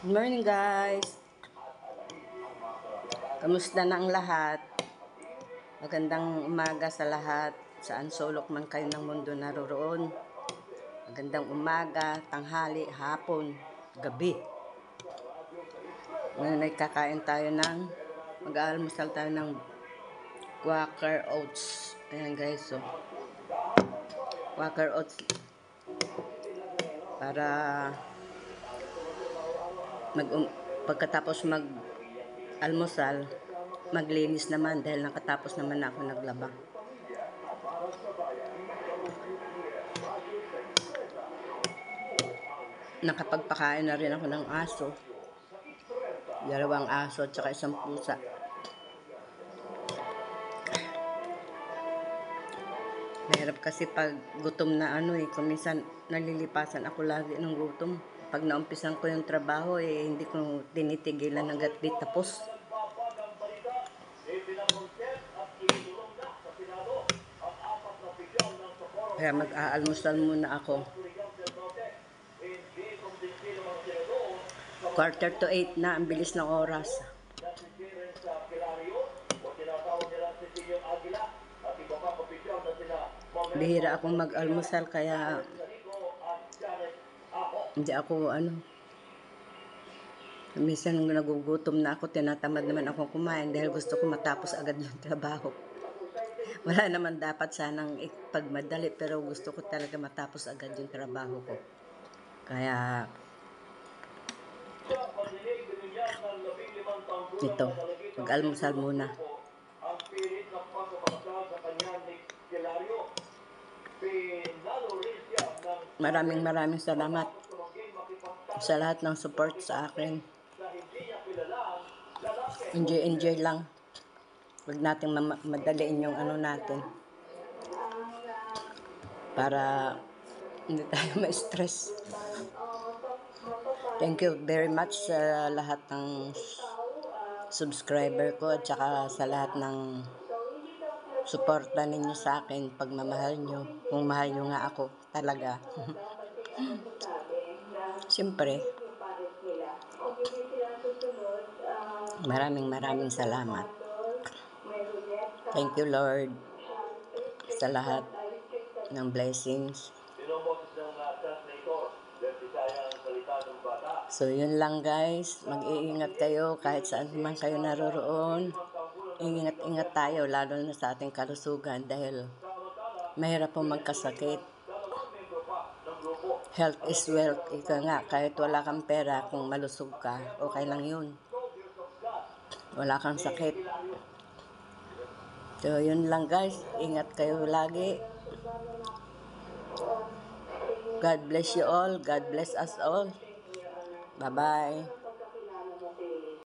Good morning guys. Kamusta na ang lahat? Magandang umaga sa lahat. Saan sulok man kayo ng mundo naroroon. Magandang umaga, tanghali, hapon, gabi. Ngayon ay kakain tayo mag-aalmusal tayo ng Quaker Oats. Ayan guys, so Quaker Oats para pagkatapos mag-almusal, maglinis naman dahil nakatapos naman ako naglaba. Nakapagpakain na rin ako ng aso. 2 aso at saka 1 pusa. Mahirap kasi pag gutom na kung minsan nalilipasan ako lagi ng gutom. Pag naumpisan ko yung trabaho, hindi ko tinitigilan hanggat di tapos. Kaya mag-aalmusal muna ako. 7:45 na, ang bilis ng oras. Bihira akong mag-almusal kaya hindi ako minsan nagugutom na ako, tinatamad naman ako kumain dahil gusto ko matapos agad yung trabaho. Wala naman dapat sanang pagmadali pero gusto ko talaga matapos agad yung trabaho ko. Kaya ito, mag-almusal muna. Maraming salamat sa lahat ng support sa akin. Enjoy lang. Huwag natin madaliin yung natin. Para hindi tayo ma-stress. Thank you very much sa lahat ng subscriber ko at saka sa lahat ng suporta ninyo sa akin, pagmamahal nyo. Kung mahal nyo nga ako talaga. Siyempre, maraming salamat. Thank you Lord sa lahat ng blessings. So yun lang guys, mag-iingat kayo kahit saan man kayo naroroon. Ingat tayo lalo na sa ating kalusugan dahil mahirap pong magkasakit. Health is wealth. Ika nga, kahit wala kang pera, kung malusog ka, okay lang yun. Wala kang sakit. So yun lang guys, ingat kayo lagi. God bless you all. God bless us all. Bye-bye.